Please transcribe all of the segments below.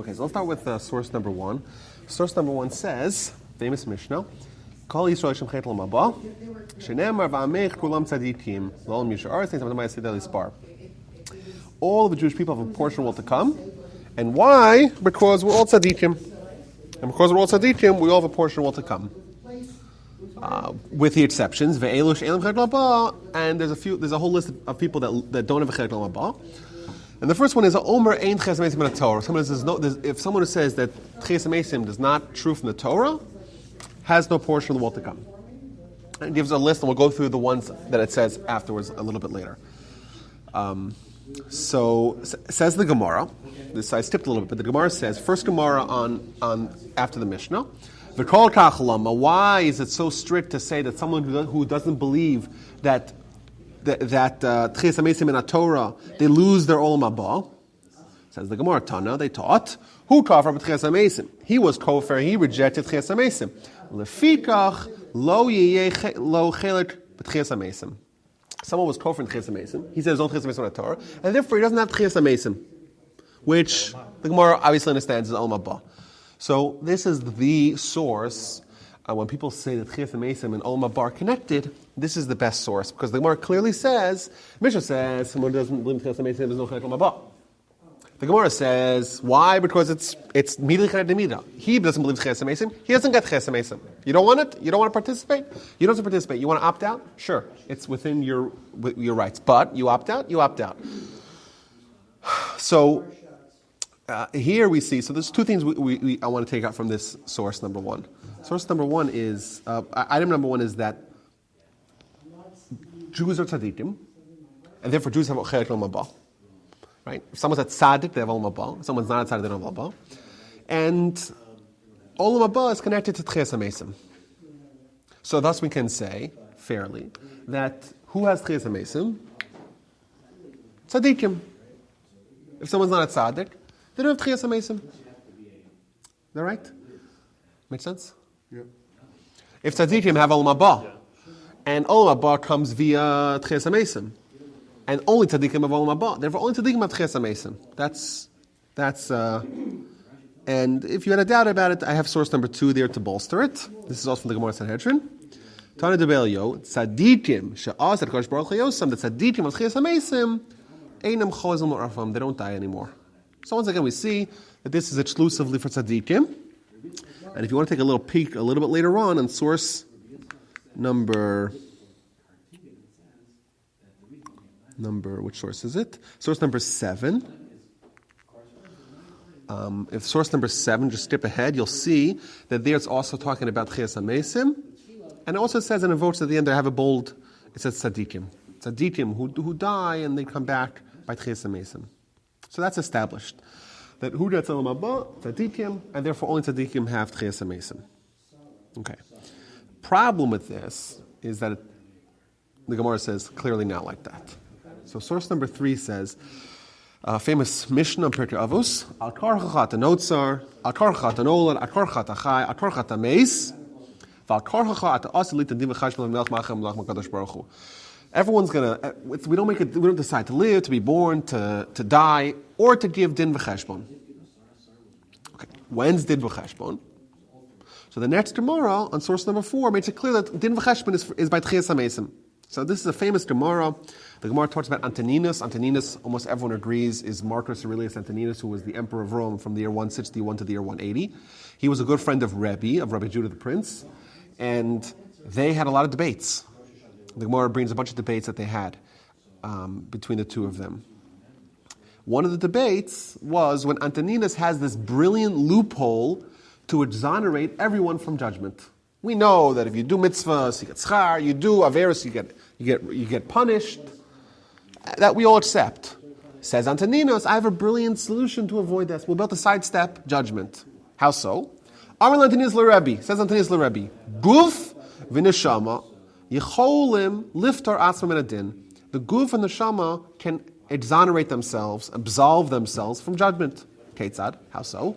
Okay, so let's start with source number one. Source number one says, famous Mishnah, Kol Yisrael Shem Chet Olam Haba, Shenemar V'amech Kulam Tzadikim, L'Olam Yishar, Saints Amadamai Sidel Ispar. All of the Jewish people have a portion of world to come. And why? Because we're all tzaddikim. And because we're all tzaddikim, we all have a portion of world to come. With the exceptions, Ve'elush Elam Chet Olam Haba, and there's a whole list of people that don't have a Chet Olam Haba. And the first one is Omer Ein Ches Meisim in the Torah. If someone who says that Ches Meisim is not true from the Torah, has no portion of the world to come. And it gives a list, and we'll go through the ones that it says afterwards a little bit later. So says the Gemara. This I skipped a little bit, but the Gemara says first Gemara on after the Mishnah. V'kol kach lama. Why is it so strict to say that someone who doesn't believe that Tchias HaMeisim in a Torah, they lose their Olam Haba? Says the Gemara, Tana, they taught, who kafar b'Tchias HaMeisim? He was kofar, he rejected Tchias HaMeisim. Lefikach lo yiyeh lo chelik b'Tchias HaMeisim. Someone was kofar in Tchias HaMeisim. He says don't Tchias HaMeisim in a Torah, and therefore he doesn't have Tchias HaMeisim, which the Gemara obviously understands is Olam Haba. So this is the source. When people say that Tchias HaMeisim and Olam Haba are connected, this is the best source, because the Gemara clearly says, Mishnah says, someone who doesn't believe in Tchias HaMeisim is no Chet Olam Haba. The Gemara says, why? Because it's Mida Chet Mida. He doesn't believe Tchias HaMeisim, he doesn't get Tchias HaMeisim. You don't want it? You don't want to participate? You don't have to participate. You want to opt out? Sure. It's within your rights. But you opt out? You opt out. So, here we see, so there's two things I want to take out from this source number one. Source number one is, item number one is that Jews are tzaddikim, and therefore Jews have Chet Olam Haba. Right? If someone's a tzaddik, they have Olam Haba. If someone's not a tzaddik, they don't have Olam Haba. And Olam Haba is connected to Tchias HaMeisim. So thus we can say, fairly, that who has Tchias HaMeisim? Tzaddikim. If someone's not a tzaddik, they don't have Tchias HaMeisim. Is that right? Makes sense? Yeah. If tzaddikim have Olam Haba, and Olam Haba comes via Tchias HaMeisim, and only tzaddikim have Olam Haba, therefore only tzaddikim have Tchias HaMeisim. That's and if you had a doubt about it, I have source number two there to bolster it. This is also from the Gemara Sanhedrin. Tana de Belio, tzaddikim she'as at Kodesh Baruch Yosam, the tzaddikim of Tchias HaMeisim, einam chozim l'rafam, they don't die anymore. So once again we see that this is exclusively for tzaddikim. And if you want to take a little peek a little bit later on source number, which source is it? Source number 7. If source number 7, just skip ahead, you'll see that there it's also talking about Tchias HaMeisim. And it also says and invokes at the end, they have a bold, it says tzaddikim. Tzaddikim who die and they come back by Tchias HaMeisim. So that's established. That who gets Olam Haba, tzaddikim, and therefore only tzaddikim have Tchias HaMeisim. Okay. Problem with this is that the Gemara says clearly not like that. So source number 3 says, famous Mishnah Pirkei Avos, Al karchachat anotzar, Al karchachat anolad, Al karchachat achai, Al karchachat ameis, Val karchachat asalit and divachashmal melch machem melch makadosh baruch hu. Everyone's gonna. We don't decide to live, to be born, to die, or to give din v'cheshbon. Okay, when's din v'cheshbon? So the next Gemara on source number 4 makes it clear that din v'cheshbon is by Tchias HaMeisim. So this is a famous Gemara. The Gemara talks about Antoninus. Antoninus, almost everyone agrees, is Marcus Aurelius Antoninus, who was the emperor of Rome from the year 161 to the year 180. He was a good friend of Rabbi Judah the Prince, and they had a lot of debates. The Gemara brings a bunch of debates that they had between the two of them. One of the debates was when Antoninus has this brilliant loophole to exonerate everyone from judgment. We know that if you do mitzvahs, you get schar. You do averos, you get punished. That we all accept. Says Antoninus, I have a brilliant solution to avoid this. We're about to sidestep judgment. How so? Amar Antoninus l'Rebbe. Says Antoninus l'Rebbe. Guf v'neshama Yecholim liftar atzmam min adin. The guf and the shama can exonerate themselves, absolve themselves from judgment. Ketzad, how so?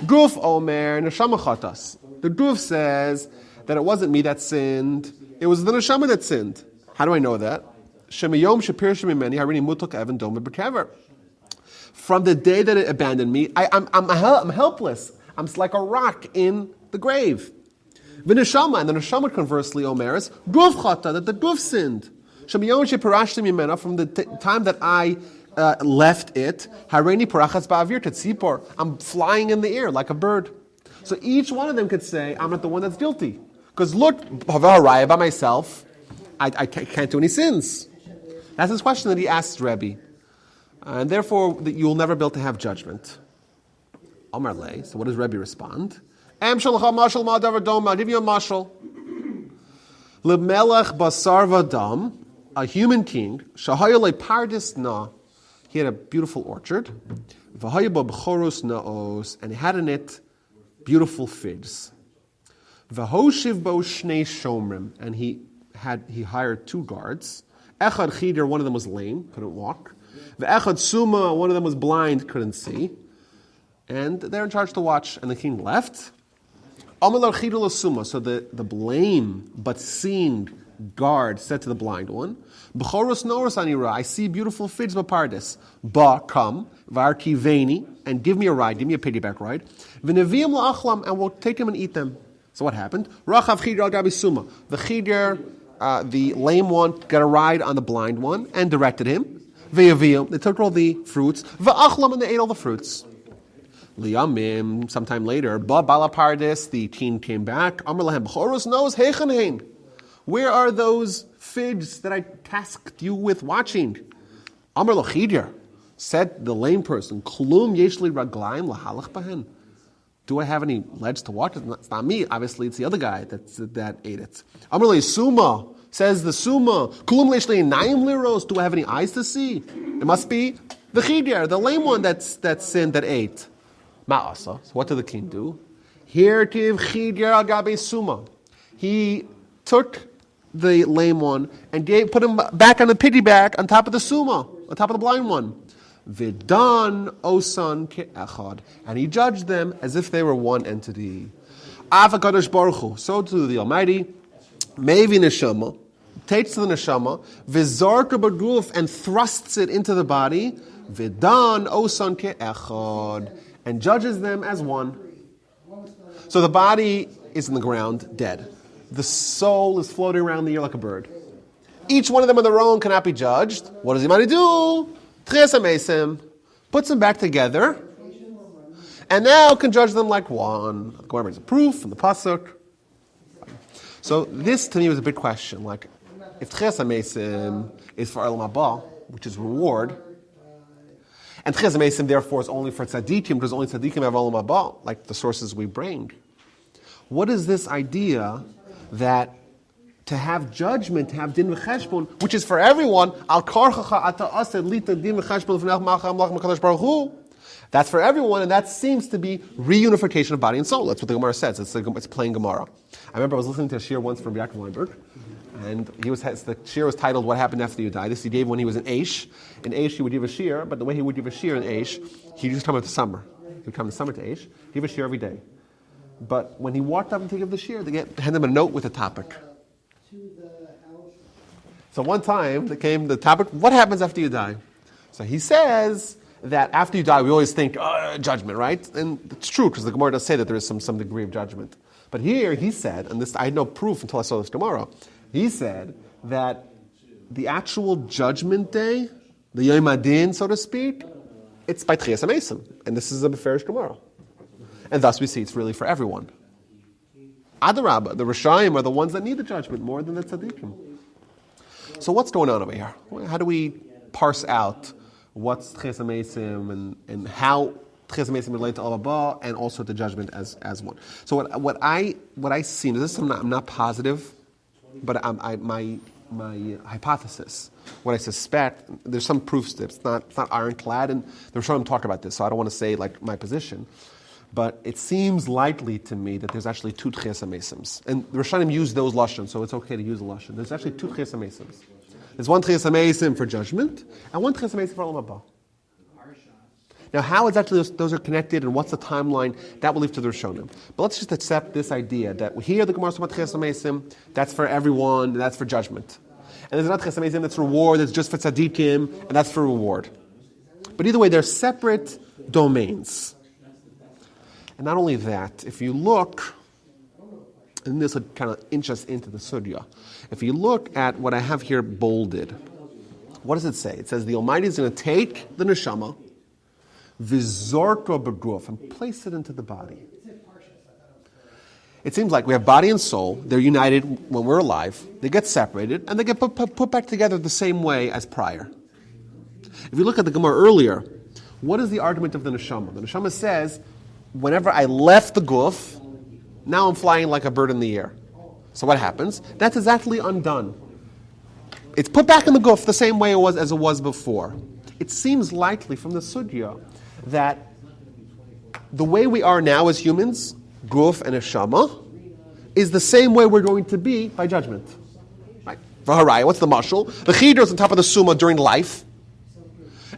Guf omer neshama chatas. The guf says that it wasn't me that sinned; it was the neshama that sinned. How do I know that? Shemiyom shapir shemimeni harini mutok evan domer b'kever. from the day that it abandoned me, I'm helpless. I'm like a rock in the grave. V'neshama, and the neshama conversely omeres, guf chata, that the guf sinned. Shemiyom sheparashtim yimena, from the time that I left it, hareini parachas ba'avir tetzipor, I'm flying in the air like a bird. So each one of them could say, I'm not the one that's guilty. Because look, by myself, I can't do any sins. That's his question that he asks Rebbe. And therefore, you'll never be able to have judgment. Amar le, so what does Rebbe respond? I'll give you a mashal. Lemelech basar vadam, a human king, shahayale pardis na, he had a beautiful orchard, v'hayaba b'choros naos, and he had in it beautiful figs. V'hoshiv bo shnei shomrim, and he hired 2 guards. Echad chider, one of them was lame, couldn't walk. V'echad suma, one of them was blind, couldn't see. And they're in charge to watch. And the king left. Amalar chidul suma, so the lame but seen guard said to the blind one, B'choros noros anira, I see beautiful figs b'pardes. Ba, come, v'arki veni, and give me a ride, give me a piggyback ride. V'neviim la'achlam, and we'll take them and eat them. So what happened? Rachav chidir al gabi suma. The chidir, the lame one, got a ride on the blind one and directed him. V'yaviyim, they took all the fruits. V'achlam, and they ate all the fruits. Liyamim, sometime later, Ba bala pardes, the king came back. Amar lahem, B'choros knows heichan hein. Where are those figs that I tasked you with watching? Amar lo chidir, said the lame person, Klum yeshli raglaim lahalach bahen. Do I have any legs to walk? It's not me. Obviously, it's the other guy that ate it. Amar lo suma, says the suma, Klum yeshli naim liros. Do I have any eyes to see? It must be the chidir, the lame one that sinned, that ate. Ma'asa. So what did the king do? Hirtiv chidir al gabe suma. He took the lame one and put him back on the piggyback on top of the suma, on top of the blind one. Vidan osan ke'echad. And he judged them as if they were one entity. Avakadosh Baruch Hu. So to the Almighty, Mevi neshama, takes the neshama, vizarka baguf, and thrusts it into the body, Vidan osan ke'echad, and judges them as one. So the body is in the ground, dead. The soul is floating around the air like a bird. Each one of them on their own cannot be judged. What does Imani do? Puts them back together, and now can judge them like one. Gemara brings a proof from the pasuk. So this to me was a big question. Like, if Tchias HaMesim is for Olam Haba, which is reward, and Tchias HaMesim therefore is only for tzaddikim, because only tzaddikim have Olam Haba, like the sources we bring. What is this idea that to have judgment, to have din v'cheshbon, which is for everyone, al karchacha ata ased lita din v'cheshbon l'fnei malcha amlach mekadosh baruch hu. That's for everyone, and that seems to be reunification of body and soul. That's what the Gemara says. It's plain Gemara. I remember I was listening to a shir once from Yaakov Weinberg, and the shir was titled "What Happened After You Die." This he gave when he was in Aish. In Aish, he would give a shir, but the way he would give a shir in Aish, he just come in the summer. He would come in the summer to Aish, give a shir every day. But when he walked up to give the shir, they hand him a note with a topic. So one time, the topic, what happens after you die? So he says that after you die, we always think, judgment, right? And it's true, because the Gemara does say that there is some degree of judgment. But here, he said, and this I had no proof until I saw this tomorrow, he said that the actual judgment day, the Yom Adin, so to speak, it's by Tchias HaMesim. And this is a Beferish Gemara. And thus we see it's really for everyone. Adarabba, the Rishayim are the ones that need the judgment more than the Tzaddikim. So what's going on over here? How do we parse out what's Tchias HaMesim and how Tchias HaMesim relate to Olam Haba and also to judgment as one? So what I see, and this I'm not positive, but my hypothesis, what I suspect, there's some proofs that it's not ironclad, and the Rishonim talk about this, so I don't want to say like my position. But it seems likely to me that there's actually 2 Tchias HaMesims. And the Rishonim use those lashon, so it's okay to use a lashon. There's actually 2 Tchias HaMesims. There's one Tchias HaMesim for judgment, and one Tchias HaMesim for Olam Haba. Now, how exactly those are connected, and what's the timeline, that will leave to the Rishonim. But let's just accept this idea that here the Gemara is about Tchias HaMesim, that's for everyone, and that's for judgment. And there's another Tchias HaMesim that's reward, that's just for tzaddikim, and that's for reward. But either way, they're separate domains. And not only that, if you look, and this would kind of inch us into the sugya, if you look at what I have here bolded, what does it say? It says the Almighty is going to take the neshama, vizorko beguf, and place it into the body. It seems like we have body and soul. They're united when we're alive. They get separated, and they get put back together the same way as prior. If you look at the Gemara earlier, what is the argument of the neshama? The neshama says, whenever I left the guf, now I'm flying like a bird in the air. So what happens? That's exactly undone. It's put back in the guf the same way it was as it was before. It seems likely from the sugya that the way we are now as humans, guf and neshama, is the same way we're going to be by judgment. Right? V'haraya, what's the mashal? The chidra is on top of the summa during life,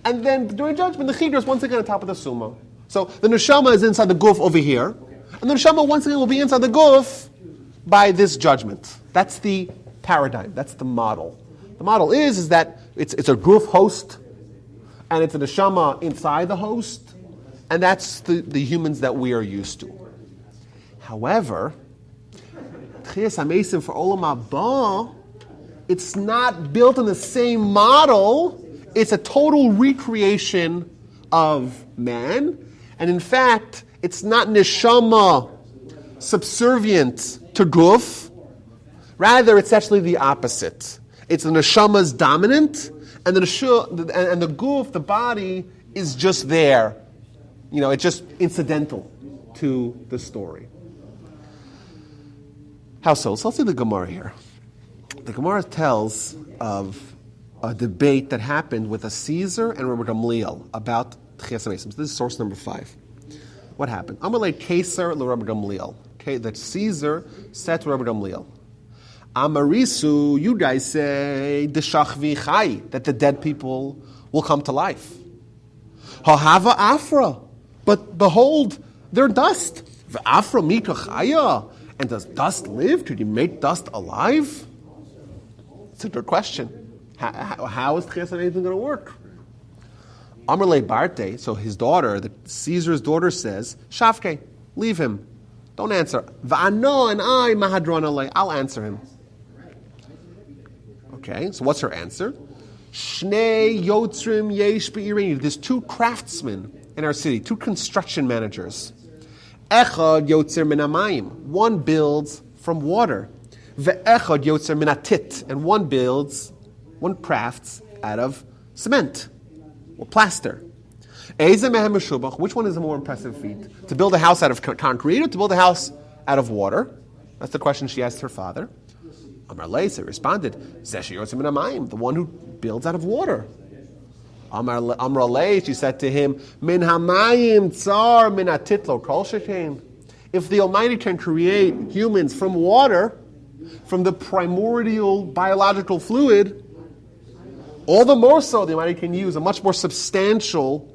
and then during judgment, the chidra is once again on top of the summa. So the neshama is inside the guf over here, and the neshama once again will be inside the guf by this judgment. That's the paradigm. That's the model. The model is that it's a guf host, and it's a neshama inside the host, and that's the humans that we are used to. However, Tchias HaMeisim for Olam Haba, it's not built on the same model. It's a total recreation of man. And in fact, it's not neshama subservient to guf. Rather, it's actually the opposite. It's the neshama's dominant, and the guf, the body, is just there. It's just incidental to the story. How so? So let's see the Gemara here. The Gemara tells of a debate that happened with a Caesar and Rabbi Gamliel about Tchias HaMeisim. So this is source number 5. What happened? Amalei Caesar le Rabbi Gamliel. Okay, that Caesar said to Rabbi Gamliel, Amarisu, you guys say deshachvi chai, that the dead people will come to life. Hahava afra, but behold, they're dust. V'afra mika chaya. And does dust live? Could you make dust alive? It's a good question. How is Tchias HaMeisim going to work? Amrle Barte, so his daughter, Caesar's daughter says, Shavke, leave him. Don't answer. Va'ano and I, mahadron alei, I'll answer him. Okay, so what's her answer? Shnei yotzrim yesh be'irini. There's 2 craftsmen in our city, 2 construction managers. Echad yotzer min hamayim. One builds from water. Ve'echad yotzer min hatit. And one crafts out of cement or plaster. Eze mehem meshubach. Which one is a more impressive feat? To build a house out of concrete or to build a house out of water? That's the question she asked her father. Amar Leisa responded, Zesh yotzer min hamayim. The one who builds out of water. Amar Leis, she said to him, Min hamayim tsar min atitlo kol shekein. If the Almighty can create humans from water, from the primordial biological fluid, all the more so the Almighty can use a much more substantial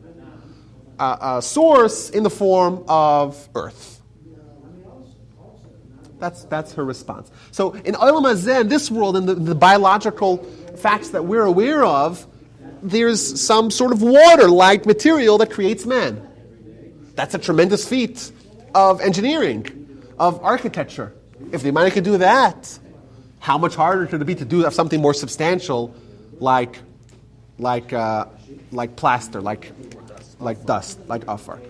source in the form of earth. That's her response. So in Olam Hazeh, in this world, in the biological facts that we're aware of, there's some sort of water-like material that creates man. That's a tremendous feat of engineering, of architecture. If the Almighty could do that, how much harder could it be to do something more substantial, like plaster, like dust, like afar?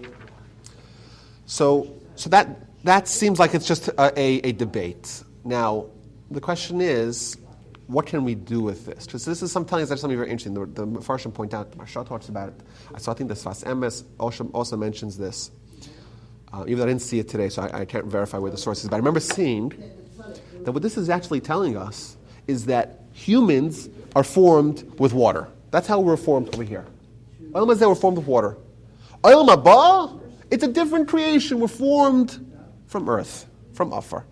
So that seems like it's just a debate. Now, the question is, what can we do with this? Because this is something very interesting. The Mefarshim point out, the Maharsha talks about it. So I think the Sfas Emes also mentions this. Even though I didn't see it today, so I can't verify where the source is. But I remember seeing that what this is actually telling us is that humans are formed with water. That's how we're formed over here. Olam Hazeh, we're formed with water. Olam Haba, it's a different creation. We're formed from earth, from Afar.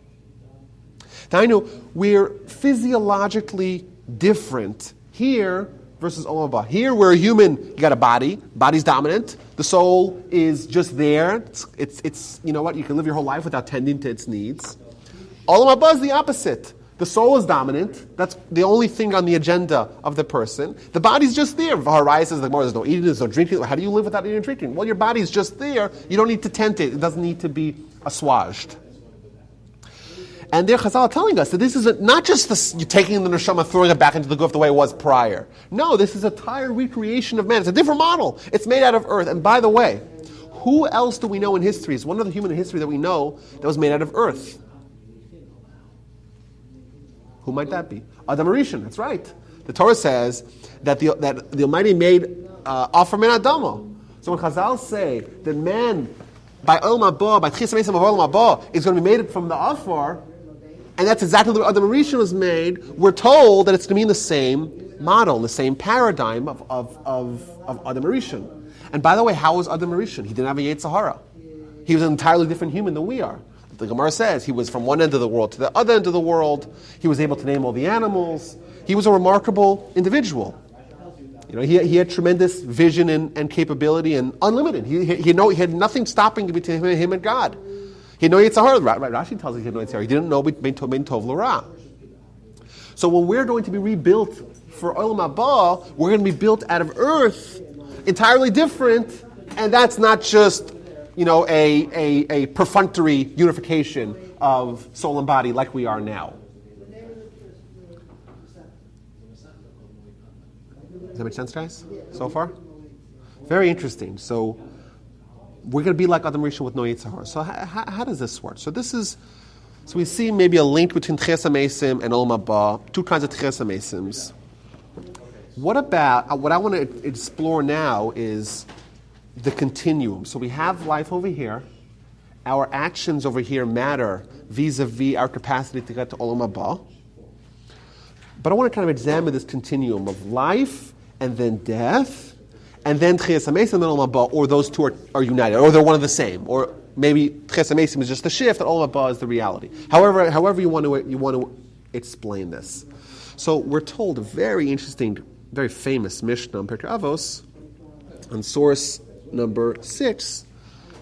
Now I know we're physiologically different here versus Olam Haba. Here we're a human. You got a body. Body's dominant. The soul is just there. It's you know what? You can live your whole life without tending to its needs. Olam Haba is the opposite. The soul is dominant. That's the only thing on the agenda of the person. The body's just there. Vaharai says, there's no eating, there's no drinking. How do you live without eating and drinking? Well, your body's just there. You don't need to tent it. It doesn't need to be assuaged. And there Chazal are telling us that this is not just you're taking the neshama, throwing it back into the guf the way it was prior. No, this is a entire recreation of man. It's a different model. It's made out of earth. And by the way, who else do we know in history? Is one other human in history that we know that was made out of earth? Who might that be? Adam Rishon. That's right. The Torah says that the Almighty made Afar min Adamo. So when Chazal say that man, by Olam Haba, by Tchias HaMesim of Olam Haba, is going to be made from the Afar, and that's exactly what Adam Rishon was made, we're told that it's going to be in the same model, in the same paradigm of Adam Rishon. And by the way, how was Adam Rishon? He didn't have a Yetzer Hara. He was an entirely different human than we are. The Gemara says he was from one end of the world to the other end of the world. He was able to name all the animals. He was a remarkable individual. He had tremendous vision and capability and unlimited. He had nothing stopping between him and God. He had no Yetzer Hara. Rashi tells us he had no Yetzer Hara. He didn't know between Tov L'Ra. So when we're going to be rebuilt for Olam Haba, we're going to be built out of earth, entirely different, and that's not just a perfunctory unification of soul and body like we are now. Does that make sense, guys? So far? Very interesting. So we're going to be like Adam Rishon with no Yetzer Hara. So how does this work? So we see maybe a link between Tchias HaMesim and Olam Haba, two kinds of Tchias HaMesims. What I want to explore now is the continuum. So we have life over here. Our actions over here matter vis-a-vis our capacity to get to Olam Haba. But I want to kind of examine this continuum of life and then death, and then Tchias HaMesim and Olam Haba, or those two are united, or they're one and the same, or maybe Tchias HaMesim is just the shift, and Olam Haba is the reality. However you want to explain this. So we're told a very interesting, very famous Mishnah in Pirkei Avos, on source number 6.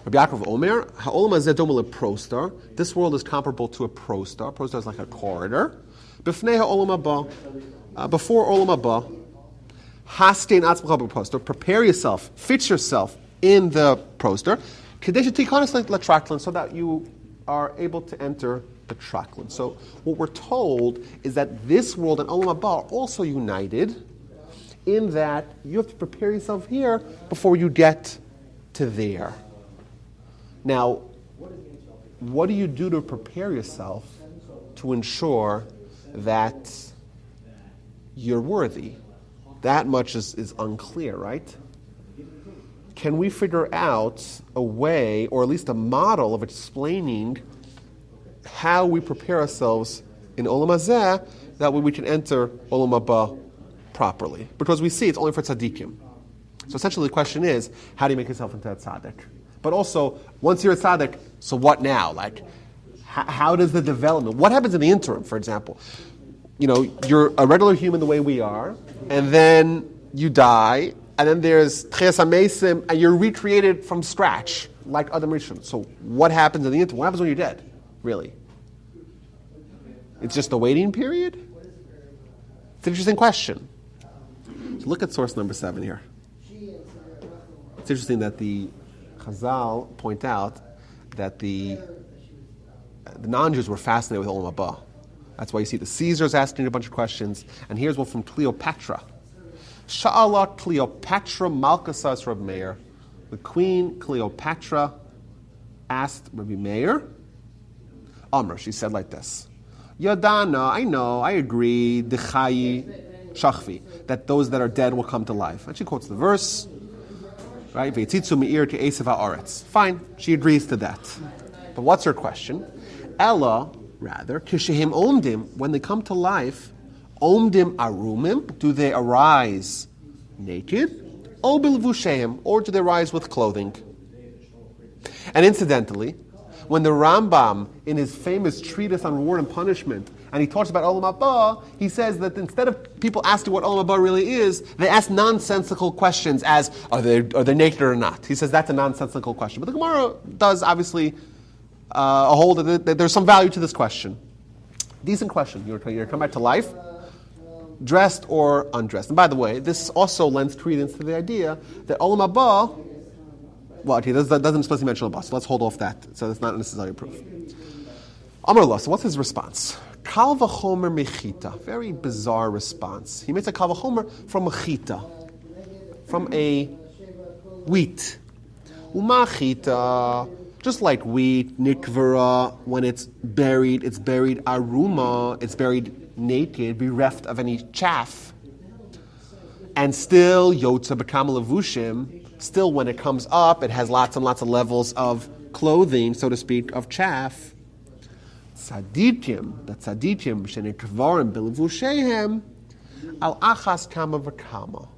Rabbi Yaakov Omer, Ha'olam hazeh doma leprostar. This world is comparable to a prostar. Prostar is like a corridor. B'fnei ha'olam haba, before Olam Haba, hastein atzmacha b'prostar. Prepare yourself, fit yourself in the prostar. Kadesh tikanos letraklin, so that you are able to enter the traklin. So what we're told is that this world and Olam Haba are also united, in that you have to prepare yourself here before you get to there. Now, what do you do to prepare yourself to ensure that you're worthy? That much is unclear, right? Can we figure out a way, or at least a model of explaining how we prepare ourselves in Olam Hazeh, that way we can enter Olam Haba properly? Because we see it's only for tzaddikim. So essentially the question is, how do you make yourself into a tzaddik? But also, once you're a tzaddik, so what now? Like, how does the development, what happens in the interim, for example? You're a regular human the way we are, and then you die, and then there's Tchias HaMesim, and you're recreated from scratch, like Adam Rishon. So what happens in the interim? What happens when you're dead, really? It's just a waiting period? It's an interesting question. So look at source number 7 here. It's interesting that the Chazal point out that the non-Jews were fascinated with Olam Haba. That's why you see the Caesars asking a bunch of questions. And here's one from Cleopatra. Sha'ala Cleopatra Malchusas Rabbi Meir. The Queen Cleopatra asked Rabbi Meir. Amr, she said like this. Yadana, I know, I agree, Dechayi Shachvi, that those that are dead will come to life. And she quotes the verse, right? Ve'etzitzu me'ir ke'esav ha'aretz. Fine, she agrees to that. But what's her question? Ella, rather, kishehim omdim, when they come to life, omdim arumim, do they arise naked? O bilvusheim, or do they rise with clothing? And incidentally, when the Rambam, in his famous treatise on reward and punishment, and he talks about Olam Haba, he says that instead of people asking what Olam Haba really is, they ask nonsensical questions as, are they naked or not? He says that's a nonsensical question. But the Gemara does obviously hold that there's some value to this question. Decent question. You're going to come back to life, dressed or undressed. And by the way, this also lends credence to the idea that Olam Haba, well, okay, that doesn't explicitly mention Olam Haba, so let's hold off that. So that's not necessarily proof. Amar Allah, so what's his response? Kal v'chomer mechita. Very bizarre response. He makes a kal v'chomer from mechita, from a wheat. Umachita, just like wheat, nikvera, when it's buried aruma, it's buried naked, bereft of any chaff. And still, yotza b'kama levushim, still when it comes up, it has lots and lots of levels of clothing, so to speak, of chaff. Tzadikim, the tzadikim, shenikvarim b'levushehem, al achas kama v'kama.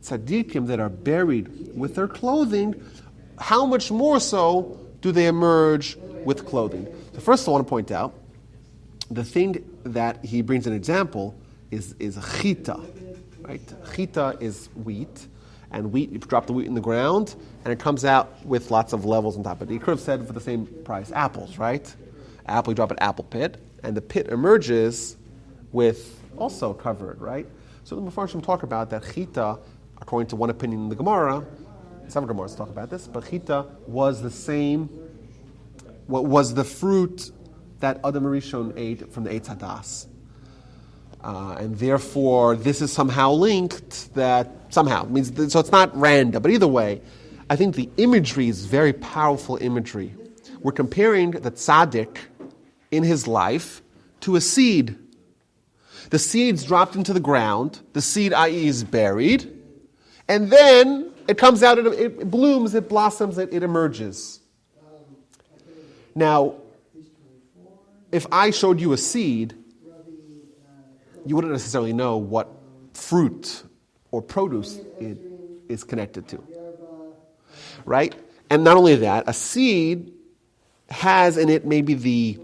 Tzadikim that are buried with their clothing, how much more so do they emerge with clothing? So first I want to point out, the thing that he brings an example is a chita, right? Chita is wheat, and wheat, you drop the wheat in the ground, and it comes out with lots of levels on top of it. He could have said for the same price, apples, right? Apple, you drop an apple pit, and the pit emerges with also covered, right? So the Mefarshim talk about that chita, according to one opinion in the Gemara, several Gemaras talk about this, but chita was the same, what was the fruit that Adam Rishon ate from the Eitz Hadas. And therefore, this is somehow linked, that somehow, means so it's not random, but either way, I think the imagery is very powerful imagery. We're comparing the tzaddik in his life to a seed. The seed's dropped into the ground, the seed, i.e., is buried, and then it comes out, it blooms, it blossoms, it emerges. Now, if I showed you a seed, you wouldn't necessarily know what fruit or produce it is connected to. Right? And not only that, a seed has in it maybe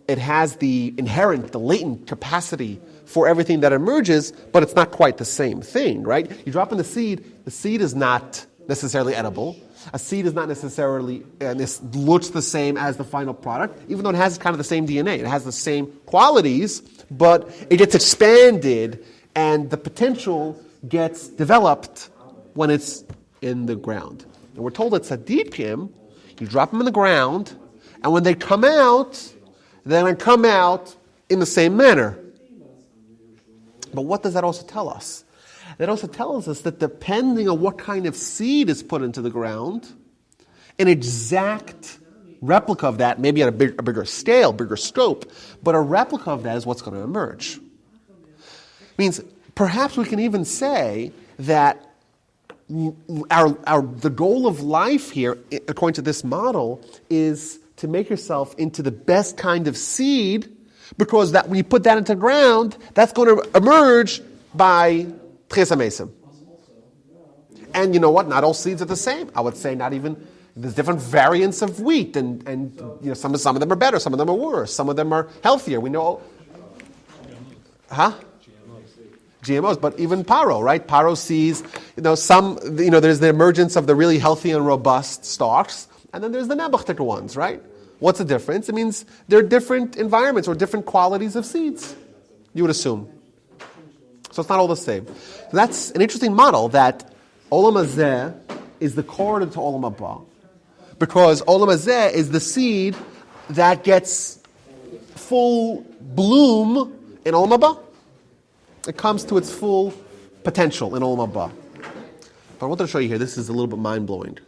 it has the inherent, the latent capacity for everything that emerges, but it's not quite the same thing, right? You drop in the seed is not necessarily edible. A seed is not necessarily, and it looks the same as the final product, even though it has kind of the same DNA. It has the same qualities, but it gets expanded, and the potential gets developed when it's in the ground. And we're told that tzaddikim, you drop them in the ground, and when they come out, they're going to come out in the same manner. But what does that also tell us? That also tells us that depending on what kind of seed is put into the ground, an exact replica of that, maybe at a bigger scale, bigger scope, but a replica of that is what's going to emerge. Means perhaps we can even say that the goal of life here, according to this model, is to make yourself into the best kind of seed, because that when you put that into the ground, that's going to emerge by Tchias HaMesim. And you know what? Not all seeds are the same. I would say not even, there's different variants of wheat, and you know, some of them are better, some of them are worse, some of them are healthier. We know, GMOs, but even Paro, right? Paro sees, there's the emergence of the really healthy and robust stalks, and then there's the Nebuchadnezzar ones, right? What's the difference? It means there are different environments or different qualities of seeds, you would assume. So it's not all the same. So that's an interesting model, that Olam Hazeh is the corridor to Olam Haba, because Olam Hazeh is the seed that gets full bloom in Olam Haba. It comes to its full potential in Olam Haba. But I wanted to show you here, this is a little bit mind-blowing.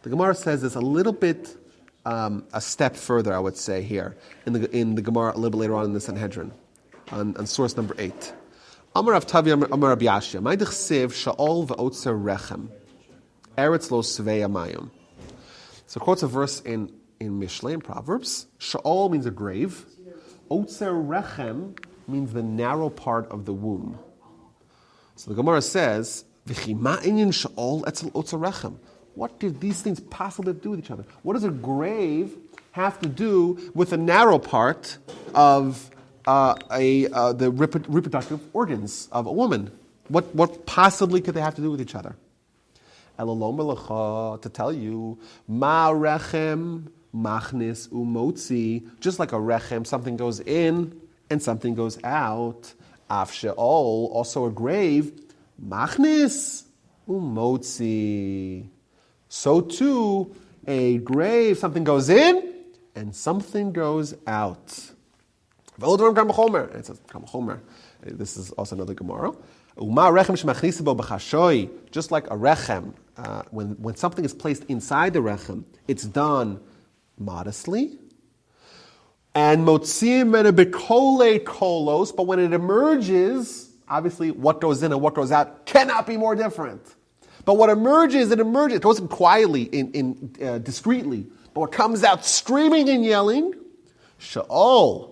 The Gemara says this a little bit, a step further, I would say, here, in the Gemara a little bit later on in the Sanhedrin, on source number 8. Amar Rav Tavi Amar Rabbi Yashia, Ma'idich Siv Sha'ol V'Otzer Rechem, Eretz Lo Svei Amayim. So it quotes a verse in Mishlei, in Proverbs. Sha'ol means a grave. Otzer Rechem means the narrow part of the womb. So the Gemara says, V'chi ma'inyin Sha'ol etzel Otzer Rechem. What did these things possibly do with each other? What does a grave have to do with the narrow part of the reproductive organs of a woman? What possibly could they have to do with each other? To tell you, ma rechem machnis umotzi, just like a rechem, something goes in and something goes out. Af she'ol, also a grave, machnis umotzi. So too, a grave, something goes in and something goes out. It says, this is also another Gemara. Just like a rechem, when something is placed inside the rechem, it's done modestly. And motzim and a bekole kolos, but when it emerges, obviously what goes in and what goes out cannot be more different. But what emerges, it emerges. It goes in quietly, discreetly. But what comes out screaming and yelling, sha'ol,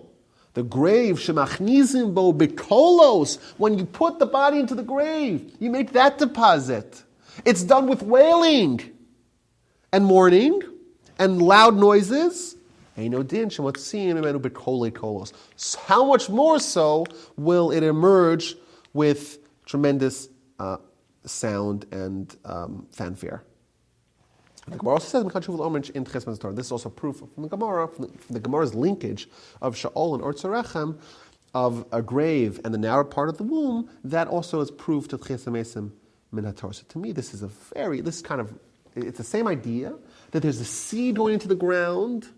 the grave, shemachnizim bo bekolos, when you put the body into the grave, you make that deposit. It's done with wailing and mourning and loud noises. How much more so will it emerge with tremendous sound and fanfare? The Gemara also says in this is also proof from the Gemara, from the Gemara's linkage of Sha'ol and Ortzarechem, of a grave and the narrow part of the womb. That also is proof to Tchias HaMesim min HaTorah. So to me, it's the same idea that there's a seed going into the ground,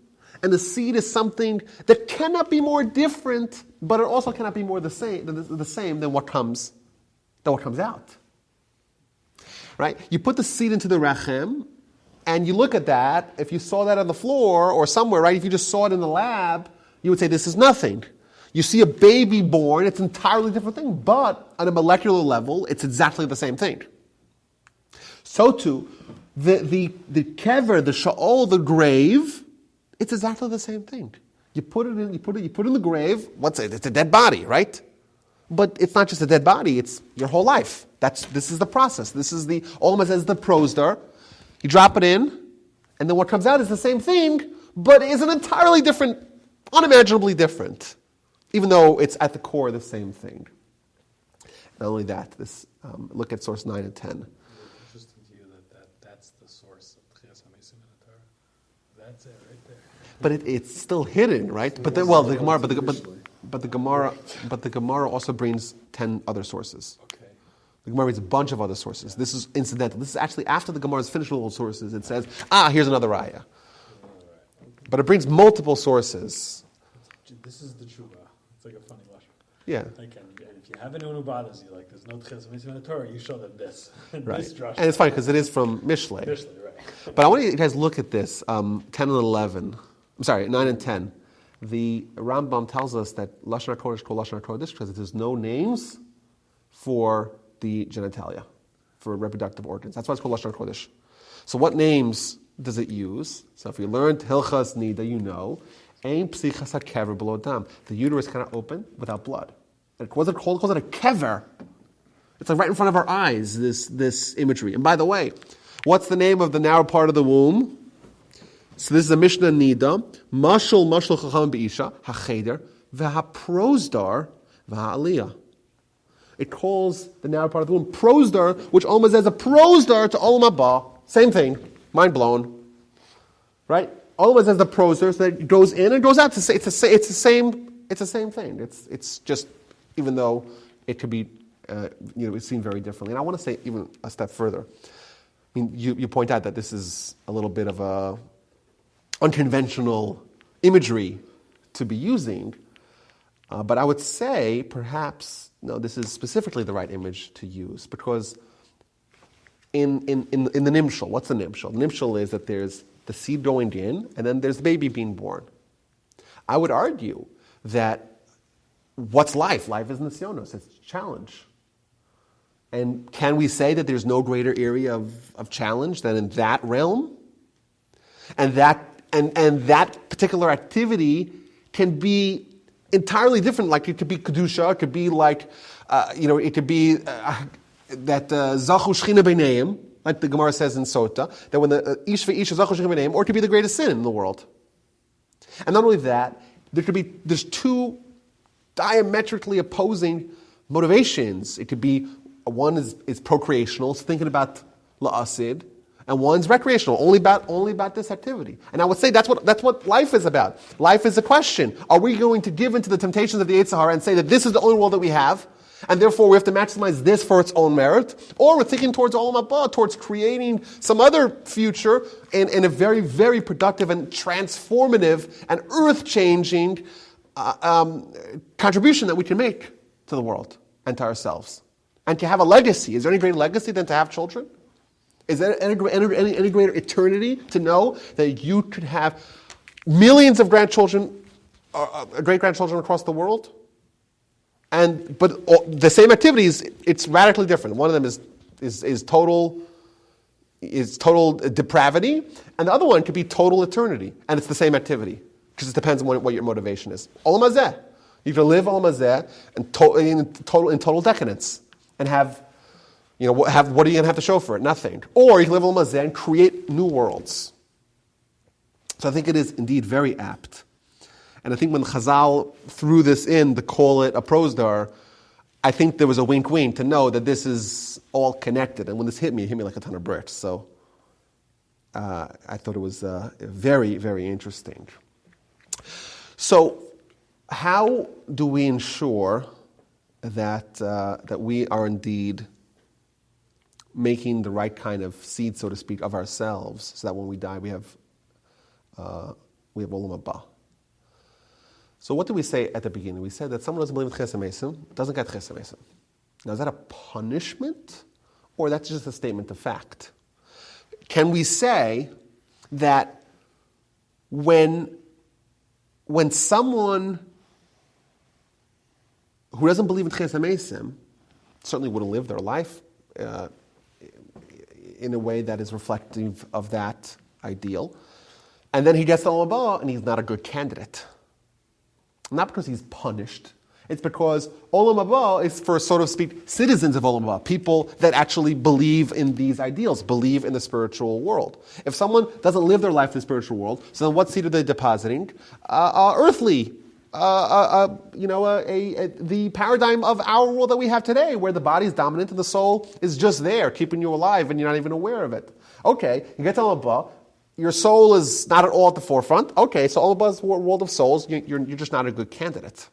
and the seed is something that cannot be more different, but it also cannot be more the same than what comes out. Right? You put the seed into the rechem, and you look at that. If you saw that on the floor or somewhere, right? If you just saw it in the lab, you would say this is nothing. You see a baby born; it's an entirely different thing. But on a molecular level, it's exactly the same thing. So too, the kever, the sha'ol, the grave, it's exactly the same thing. You put it in the grave. What's it? It's a dead body, right? But it's not just a dead body; it's your whole life. This is the process. This is the Olam Haba says the prosder. You drop it in, and then what comes out is the same thing, but is an entirely different, unimaginably different, even though it's at the core the same thing. Not only that, look at source 9 and 10. Interesting to you that's the source of Tchias HaMesim in the Torah. That's it right there. But it's still hidden, right? But the Gemara also brings 10 other sources. Okay. The Gemara reads a bunch of other sources. This is incidental. This is actually after the Gemara's finished with all sources. It says, here's another raya. But it brings multiple sources. This is the tshuva. It's like a funny lesson. Yeah. Like, and if you have anyone who bothers you, like there's no Tchias HaMesim in the Torah, you show them this. Right. This drush. And it's funny because it is from Mishlei. Mishlei, right. But I want you guys to look at this, 10 and 11. I'm sorry, 9 and 10. The Rambam tells us that Lashon HaKodesh is called Lashon HaKodesh because there's no names for the genitalia, for reproductive organs. That's why it's called Lashon HaKodesh. So what names does it use? So if you learned Hilchas Nida, you know, Ein Psichas HaKever Below Dam. The uterus cannot open without blood. What's it called? It calls it a kever. It's like right in front of our eyes, this imagery. And by the way, what's the name of the narrow part of the womb? So this is a Mishnah Nida. Mashal Chacham Be'isha, HaCheder, VeHaProsdar, VeHa'aliyah. It calls the narrow part of the womb prosdar, which almost says a prosdar to Olam Haba. Same thing. Mind blown. Right? Almost says the prosdar, so that it goes in and goes out. It's the same thing. It's just, even though it could be, it's seen very differently. And I want to say even a step further. I mean, you point out that this is a little bit of a unconventional imagery to be using, but I would say perhaps this is specifically the right image to use, because in the nimshal, what's the nimshal? The nimshal is that there's the seed going in, and then there's the baby being born. I would argue that what's life? Life is nisyonos. It's a challenge. And can we say that there's no greater area of challenge than in that realm? And that particular activity can be entirely different. Like it could be kedusha, it could be like, it could be that zachu shchina b'neim, like the Gemara says in Sota, that when the ish ve'ish zachu shchina b'neim, or it could be the greatest sin in the world. And not only that, there's two diametrically opposing motivations. It could be one is procreational, so thinking about la'asid, and one's recreational, only about this activity. And I would say that's what life is about. Life is a question. Are we going to give into the temptations of the Yetzer Hara and say that this is the only world that we have, and therefore we have to maximize this for its own merit? Or we're thinking towards Olam Haba, towards creating some other future in a very, very productive and transformative and earth-changing contribution that we can make to the world and to ourselves. And to have a legacy. Is there any greater legacy than to have children? Is there any greater eternity to know that you could have millions of grandchildren, great-grandchildren across the world? But the same activities, it's radically different. One of them is total depravity, and the other one could be total eternity, and it's the same activity because it depends on what your motivation is. Olam Hazeh, you can live Olam Hazeh in total decadence and have what are you going to have to show for it? Nothing. Or you can live Olam Hazeh and create new worlds. So I think it is indeed very apt. And I think when Chazal threw this in to call it a prosdar, I think there was a wink-wink to know that this is all connected. And when this hit me, it hit me like a ton of bricks. So I thought it was very, very interesting. So how do we ensure that we are indeed making the right kind of seed, so to speak, of ourselves, so that when we die, we have Olam Haba? So what did we say at the beginning? We said that someone who doesn't believe in Ches HaMesim doesn't get Ches HaMesim. Now, is that a punishment, or that's just a statement of fact? Can we say that when someone who doesn't believe in Ches HaMesim certainly wouldn't live their life in a way that is reflective of that ideal, and then he gets to Olam Haba and he's not a good candidate? Not because he's punished. It's because Olam Haba is for, so to speak, citizens of Olam Haba, people that actually believe in these ideals, believe in the spiritual world. If someone doesn't live their life in the spiritual world, so then what seed are they depositing? Earthly. The paradigm of our world that we have today, where the body is dominant and the soul is just there, keeping you alive, and you're not even aware of it. Okay, you get to Olam Haba, your soul is not at all at the forefront. Okay, so Olam Haba is a world of souls, you're just not a good candidate.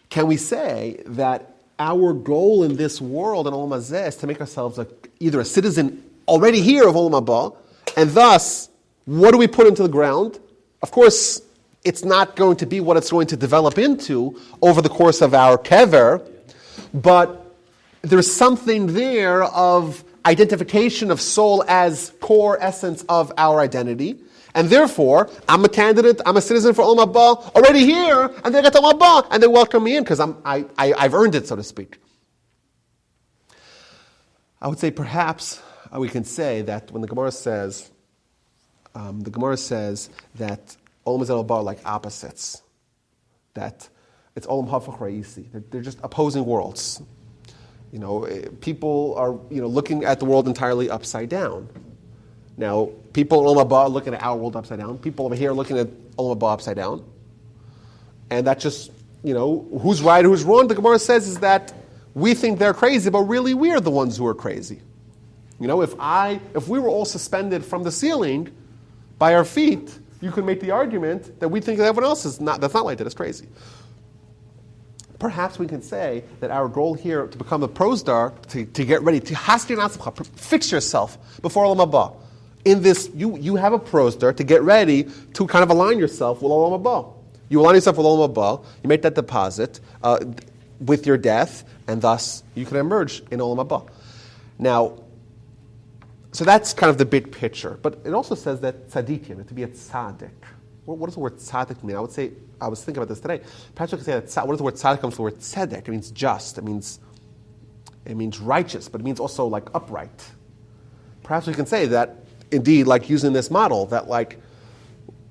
Can we say that our goal in this world, in Olam Hazeh, is to make ourselves either a citizen already here of Olam Haba, and thus, what do we put into the ground? Of course, it's not going to be what it's going to develop into over the course of our kever, but there's something there of identification of soul as core essence of our identity, and therefore, I'm a candidate, I'm a citizen for Olam Haba already here, and they get to Olam Haba, and they welcome me in because I've earned it, so to speak. I would say perhaps we can say that when the Gemara says that Olam Hazeh are like opposites, that it's Olam Hafach Ra'isi. They're just opposing worlds. People are looking at the world entirely upside down. Now, people in Olam Haba are looking at our world upside down. People over here are looking at Olam Haba upside down. And that just, who's right, who's wrong, the Gemara says is that we think they're crazy, but really we're the ones who are crazy. If we were all suspended from the ceiling by our feet, you could make the argument that we think that everyone else is not. That's not like that. It's crazy. Perhaps we can say that our goal here to become a prosdar, to get ready, to hastir natzcha, fix yourself before Olam Haba. In this, you have a prosdar to get ready to kind of align yourself with Olam Haba. You align yourself with Olam Haba, you make that deposit with your death, and thus you can emerge in Olam Haba. Now, so that's kind of the big picture. But it also says that tzaddikim, to be a tzaddik. What does the word tzaddik mean? I was thinking about this today. Perhaps we could say that what does the word tzaddik comes from the word tzedek? It means just. It means righteous, but it means also like upright. Perhaps we can say that indeed, like using this model, that like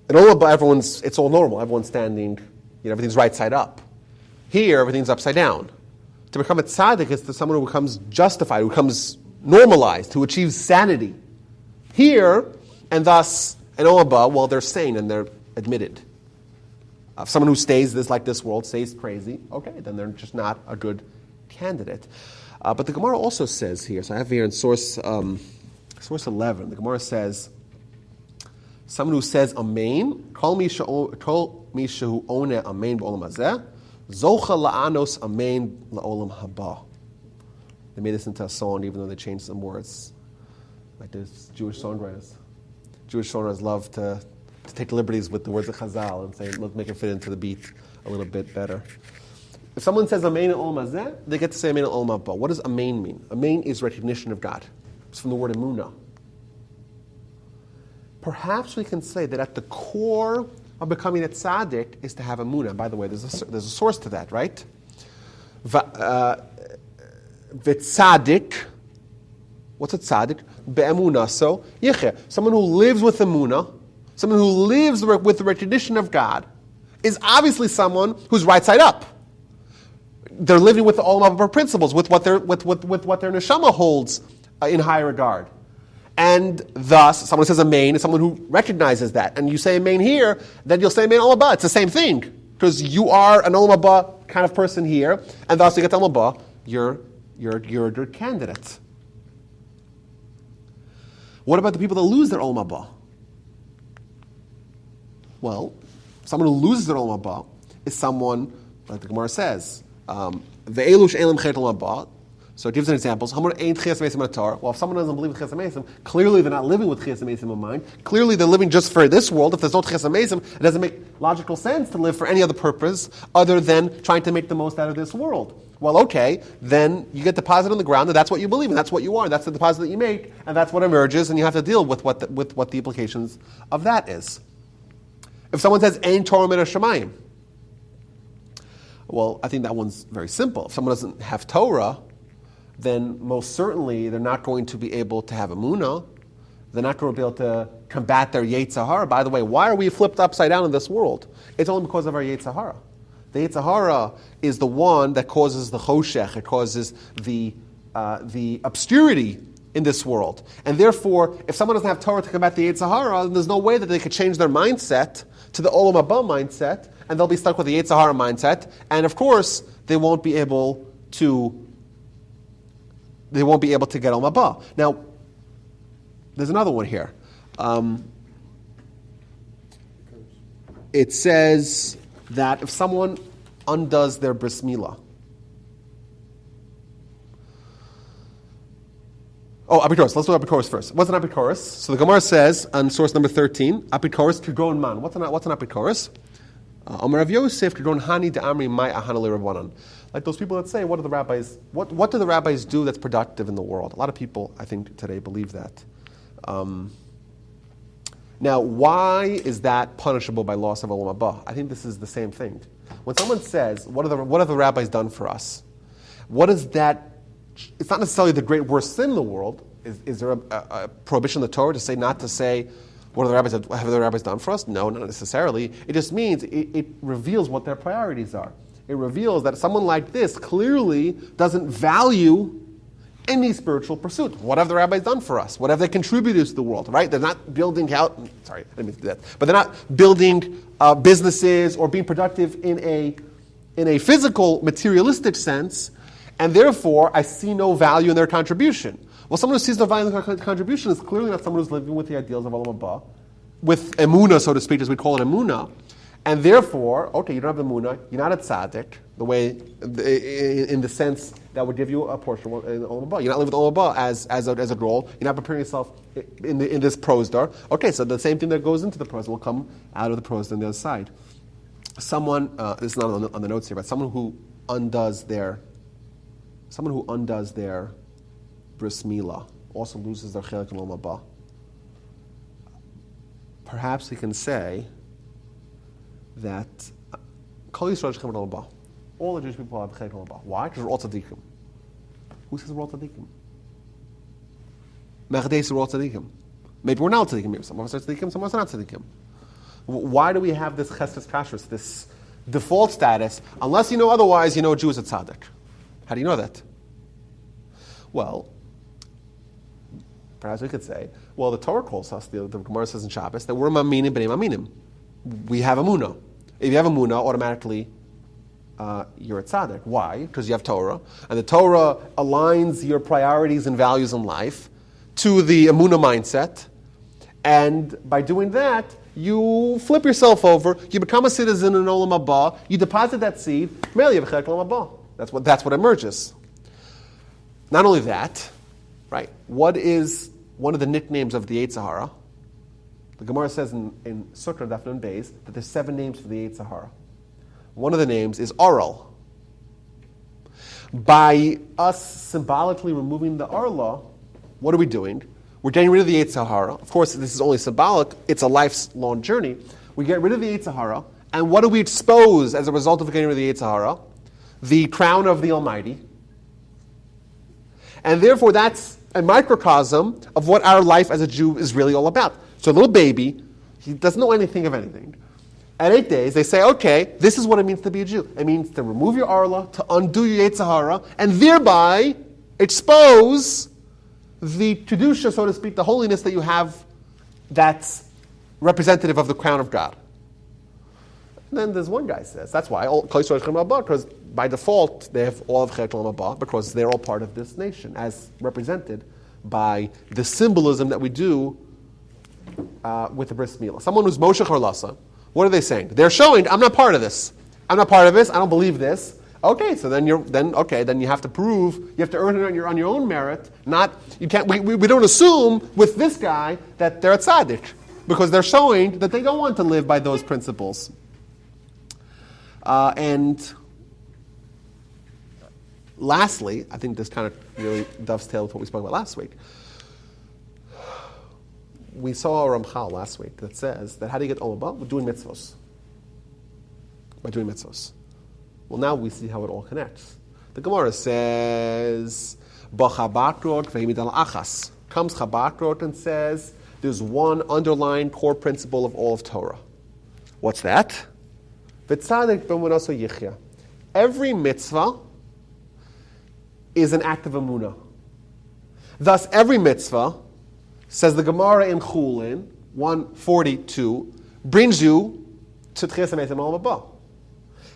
in Olam Haba, it's all normal. Everyone's standing, everything's right side up. Here, everything's upside down. To become a tzaddik is to someone who becomes justified, who becomes normalized, who achieves sanity. Here, and thus, in Olam Haba, they're sane and they're admitted. Someone who stays like this world, stays crazy, okay, then they're just not a good candidate. But the Gemara also says here, so I have here in source Source 11, the Gemara says, someone who says Amen, Kol mi shehu oneh Amen b'olam hazeh, Zocha la'anos Amen la'olam haba. They made this into a song, even though they changed some words. Like there's Jewish songwriters. Jewish songwriters love to take liberties with the words of Chazal and say, let's make it fit into the beat a little bit better. If someone says Amen la'olam hazeh, they get to say Amen la'olam haba. What does Amen mean? Amen is recognition of God. It's from the word emunah. Perhaps we can say that at the core of becoming a tzaddik is to have emunah. By the way, there's a source to that, right? V'tzadik, what's a tzaddik? Be'emunah, so yicheh. Someone who lives with emunah, someone who lives with the recognition of God, is obviously someone who's right side up. They're living with the Olam Haba principles, with what their neshama holds in high regard. And thus, someone says Amen is someone who recognizes that. And you say Amen here, then you'll say Amen Olam Haba. It's the same thing. Because you are an Olam Haba kind of person here, and thus you get to Olam Haba, you're a candidate. What about the people that lose their Olam Haba? Well, someone who loses their Olam Haba is someone, like the Gemara says, Ve'elu she'elim chet Olam Haba. So it gives an example. Well, if someone doesn't believe in Chesed Mesim, clearly they're not living with Chesed Mesim in mind. Clearly they're living just for this world. If there's no Chesed Mesim, it doesn't make logical sense to live for any other purpose other than trying to make the most out of this world. Well, okay, then you get deposited on the ground, and that's what you believe, and that's what you are, and that's the deposit that you make, and that's what emerges, and you have to deal with what the implications of that is. If someone says, Ein Torah min hashamayim, well, I think that one's very simple. If someone doesn't have Torah, then most certainly they're not going to be able to have emunah. They're not going to be able to combat their Yetzer Hara. By the way, why are we flipped upside down in this world? It's only because of our Yetzer Hara. The Yetzer Hara is the one that causes the choshech. It causes the obscurity in this world. And therefore, if someone doesn't have Torah to combat the Yetzer Hara, then there's no way that they could change their mindset to the Olam Haba mindset, and they'll be stuck with the Yetzer Hara mindset. And of course, they won't be able to get Olam Haba. Now, there's another one here. It says that if someone undoes their bris milah, apikoros. Let's do apikoros first. What's an apikoros? So the Gemara says on source number 13, apikoros k'gon man. What's an apikoros? Amar Rav Yosef k'gon hani de'amri mai ahana le'Rabbanan. Like those people that say, what do the rabbis do that's productive in the world? A lot of people, I think, today believe that. Now, why is that punishable by loss of Olam Haba? I think this is the same thing. When someone says, what have the rabbis done for us? What is that? It's not necessarily the great worst sin in the world. Is there a prohibition in the Torah to say not to say, what have the rabbis done for us? No, not necessarily. It just means it reveals what their priorities are. It reveals that someone like this clearly doesn't value any spiritual pursuit. What have the rabbis done for us? What have they contributed to the world, right? They're not building out, sorry, I didn't mean to do that, but they're not building businesses or being productive in a physical, materialistic sense, and therefore I see no value in their contribution. Well, someone who sees no value in their contribution is clearly not someone who's living with the ideals of Olam Haba, with emunah, so to speak, as we call it emunah. And therefore, okay, you don't have emunah, you're not a tzaddik, in the sense that would give you a portion in Olam Haba. You're not living with Olam Haba as a goal. You're not preparing yourself in this prosdar. Okay, so the same thing that goes into the prosdar will come out of the prosdar on the other side. Someone, this is not on the notes here, but someone who undoes their bris milah also loses their chelik in Olam Haba. Perhaps we can say that Kol Yisrael Shechem Olam Haba. All the Jewish people have chelik in Olam Haba. Why? Because we're all tzaddikim. Who says we're all tzaddikim? Mechdeis we're all tzaddikim. Maybe we're not tzaddikim. Maybe some of us are tzaddikim, some of us are not tzaddikim. Why do we have this chesed kashrus, this default status? Unless you know otherwise, you know a Jew is a tzaddik. How do you know that? Well, perhaps we could say, well, the Torah calls us, the Gemara says in Shabbos, that we're maminim b'nei maminim. We have emunah. If you have emunah, automatically you're a tzaddik. Why? Because you have Torah, and the Torah aligns your priorities and values in life to the Emunah mindset. And by doing that, you flip yourself over, you become a citizen in Olam Haba, you deposit that seed, merely you have a Chelek Olam Haba. That's what emerges. Not only that, right? What is one of the nicknames of the Yetzer Hara? The Gemara says in Sukkah Daf Nun Beis that there's 7 names for the Yetzer Hara. One of the names is Aral. By us symbolically removing the Arla, what are we doing? We're getting rid of the Yetzer Hara. Of course, this is only symbolic. It's a lifelong journey. We get rid of the Yetzer Hara, and what do we expose as a result of getting rid of the Yetzer Hara? The crown of the Almighty. And therefore, that's a microcosm of what our life as a Jew is really all about. So a little baby, he doesn't know anything of anything. At 8 days, they say, okay, this is what it means to be a Jew. It means to remove your Arla, to undo your Yetzer Hara, and thereby expose the Kedusha, so to speak, the holiness that you have that's representative of the crown of God. And then there's one guy says, that's why, because by default, they have all of Chelek Olam Haba, because they're all part of this nation, as represented by the symbolism that we do with the bris milah. Someone who's Moshe Harlasa, what are they saying? They're showing, I'm not part of this. I'm not part of this. I don't believe this. Okay, so then you have to prove, you have to earn it on your own merit. We don't assume with this guy that they're a tzaddik, because they're showing that they don't want to live by those principles. And lastly, I think this kind of really dovetails with what we spoke about last week. We saw a Ramchal last week that says that how do you get Olam Haba? We're doing mitzvos. By doing mitzvos. Well, now we see how it all connects. The Gemara says, B'chabakrot v'himid al achas. Comes Chabakrot and says, there's one underlying core principle of all of Torah. What's that? V'tzadik b'emunaso yichya. Every mitzvah is an act of emunah. Thus, every mitzvah, says the Gemara in Chulin, 142, brings you to Tchias HaMeisim Olam Haba.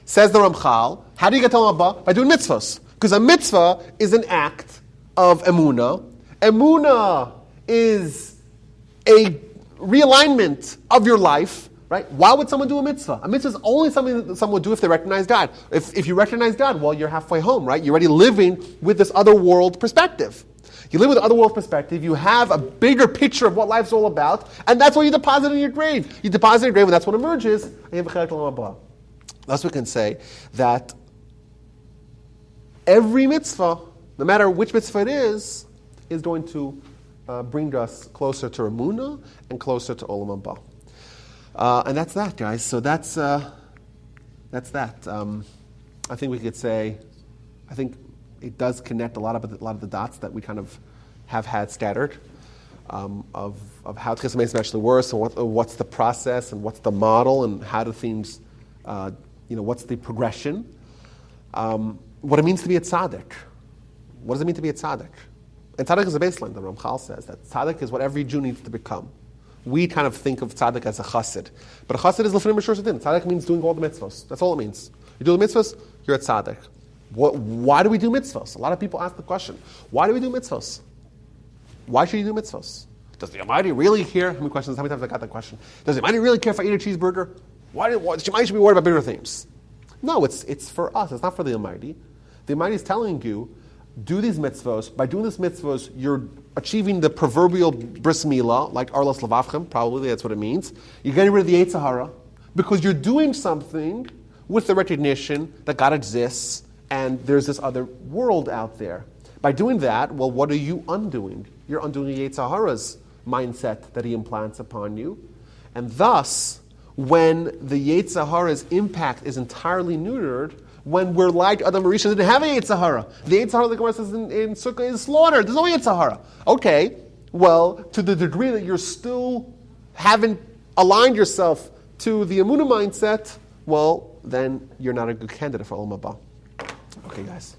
Says the Ramchal, how do you get to Olam Haba? By doing mitzvahs. Because a mitzvah is an act of emunah. Emunah is a realignment of your life, right? Why would someone do a mitzvah? A mitzvah is only something that someone would do if they recognize God. If you recognize God, well, you're halfway home, right? You're already living with this other world perspective. You live with the other world perspective, you have a bigger picture of what life's all about, and that's what you deposit in your grave. You deposit in your grave, and that's what emerges, and you have a Chelek Olam Haba. Thus we can say that every mitzvah, no matter which mitzvah it is going to bring us closer to Emunah and closer to Olam Haba. And that's that, guys. So that's that. I think we could say, I think it does connect a lot of the dots that we kind of have had scattered of how Tchias HaMeisim actually works, and what's the process, and what's the model, and how do things, what's the progression. What it means to be a tzaddik. What does it mean to be a tzaddik? And tzaddik is a baseline. The Ramchal says that tzaddik is what every Jew needs to become. We kind of think of tzaddik as a chassid, but a chassid is l'fnei mishur sadin. Tzaddik means doing all the mitzvahs. That's all it means. You do the mitzvahs, you're a tzaddik. Why do we do mitzvahs? A lot of people ask the question, why do we do mitzvahs? Why should you do mitzvahs? Does the Almighty really care? How many times I got that question? Does the Almighty really care if I eat a cheeseburger? Why should be worried about bigger things? No, it's for us. It's not for the Almighty. The Almighty is telling you, do these mitzvahs. By doing these mitzvahs, you're achieving the proverbial bris milah, like arlas levavchem, probably that's what it means. You're getting rid of the Yetzer Hara, because you're doing something with the recognition that God exists, and there's this other world out there. By doing that, well, what are you undoing? You're undoing Yetzer Hara's mindset that he implants upon you. And thus, when the Yetzer Hara's impact is entirely neutered, when we're like Adam Marisha didn't have a Yetzer Hara. The Yetzer Hara, the Gemara says in Sukkah, is slaughtered. There's no Yetzer Hara. Okay, well, to the degree that you're still haven't aligned yourself to the Emunah mindset, well, then you're not a good candidate for Olam Haba. Okay, guys.